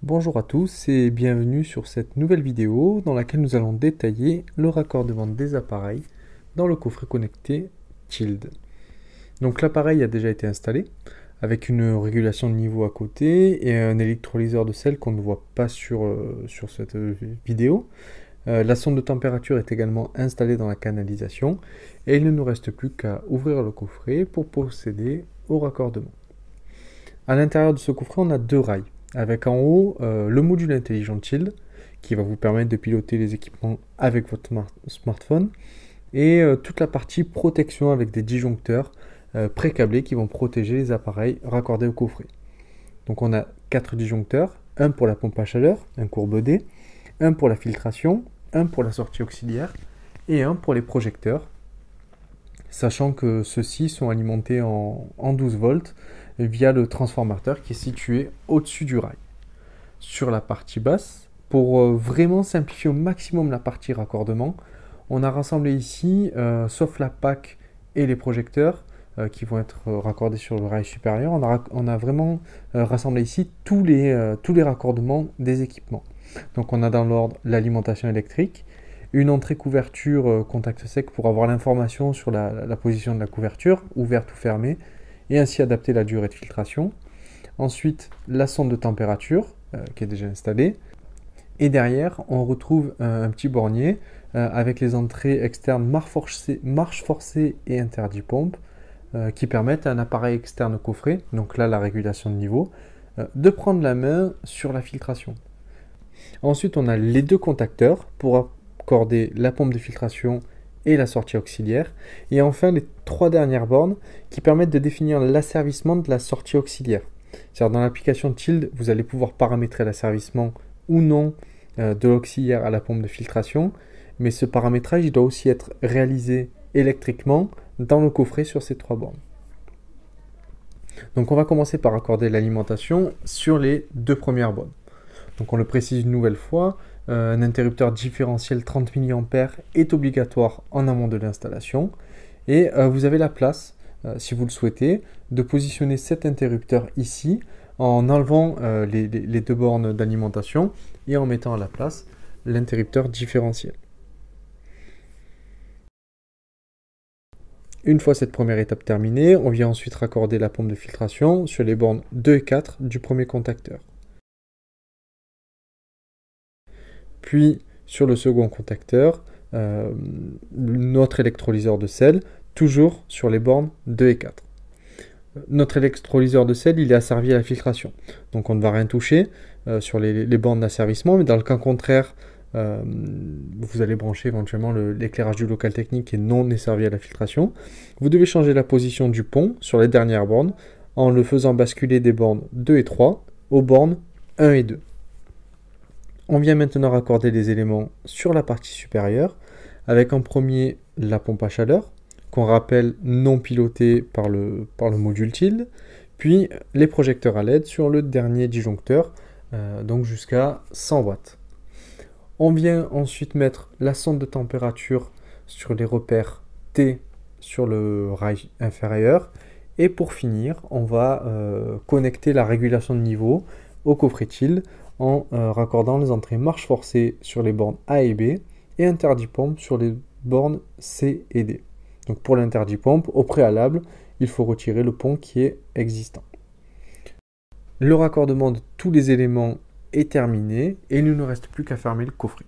Bonjour à tous et bienvenue sur cette nouvelle vidéo dans laquelle nous allons détailler le raccordement des appareils dans le coffret connecté Tild. Donc l'appareil a déjà été installé avec une régulation de niveau à côté et un électrolyseur de sel qu'on ne voit pas sur cette vidéo. La sonde de température est également installée dans la canalisation et il ne nous reste plus qu'à ouvrir le coffret pour procéder au raccordement. À l'intérieur de ce coffret, on a deux rails, avec en haut le module intelligent Tild, qui va vous permettre de piloter les équipements avec votre smartphone, et toute la partie protection avec des disjoncteurs pré-câblés qui vont protéger les appareils raccordés au coffret. Donc on a 4 disjoncteurs, un pour la pompe à chaleur, un courbe D, un pour la filtration, un pour la sortie auxiliaire, et un pour les projecteurs, sachant que ceux-ci sont alimentés en 12 volts via le transformateur qui est situé au-dessus du rail. Sur la partie basse, pour vraiment simplifier au maximum la partie raccordement, on a rassemblé ici, sauf la PAC et les projecteurs qui vont être raccordés sur le rail supérieur, on a vraiment rassemblé ici tous les raccordements des équipements. Donc on a dans l'ordre l'alimentation électrique, une entrée couverture contact sec pour avoir l'information sur la position de la couverture, ouverte ou fermée, et ainsi adapter la durée de filtration. Ensuite, la sonde de température qui est déjà installée. Et derrière, on retrouve un petit bornier avec les entrées externes marche forcée et interdit pompe qui permettent à un appareil externe coffret, donc là la régulation de niveau, de prendre la main sur la filtration. Ensuite, on a les deux contacteurs pour accorder la pompe de filtration et la sortie auxiliaire. Et enfin, les 3 dernières bornes qui permettent de définir l'asservissement de la sortie auxiliaire. C'est-à-dire dans l'application Tild, vous allez pouvoir paramétrer l'asservissement ou non de l'auxiliaire à la pompe de filtration, mais ce paramétrage il doit aussi être réalisé électriquement dans le coffret sur ces 3 bornes. Donc on va commencer par accorder l'alimentation sur les 2 premières bornes. Donc on le précise une nouvelle fois, un interrupteur différentiel 30 mA est obligatoire en amont de l'installation et vous avez la place, si vous le souhaitez, de positionner cet interrupteur ici en enlevant les 2 bornes d'alimentation et en mettant à la place l'interrupteur différentiel. Une fois cette première étape terminée, on vient ensuite raccorder la pompe de filtration sur les bornes 2 et 4 du premier contacteur. Puis sur le second contacteur, notre électrolyseur de sel, toujours sur les bornes 2 et 4. Notre électrolyseur de sel, il est asservi à la filtration. Donc on ne va rien toucher sur les bornes d'asservissement, mais dans le cas contraire, vous allez brancher éventuellement l'éclairage du local technique qui est non desservi à la filtration. Vous devez changer la position du pont sur les dernières bornes en le faisant basculer des bornes 2 et 3 aux bornes 1 et 2. On vient maintenant raccorder les éléments sur la partie supérieure, avec en premier la pompe à chaleur, qu'on rappelle non pilotée par le module Tild, puis les projecteurs à LED sur le dernier disjoncteur, donc jusqu'à 100 watts. On vient ensuite mettre la sonde de température sur les repères T sur le rail inférieur, et pour finir, on va connecter la régulation de niveau au coffret Tild en raccordant les entrées marche forcée sur les bornes A et B et interdit pompe sur les bornes C et D. Donc pour l'interdit pompe, au préalable, il faut retirer le pont qui est existant. Le raccordement de tous les éléments est terminé et il ne nous reste plus qu'à fermer le coffret.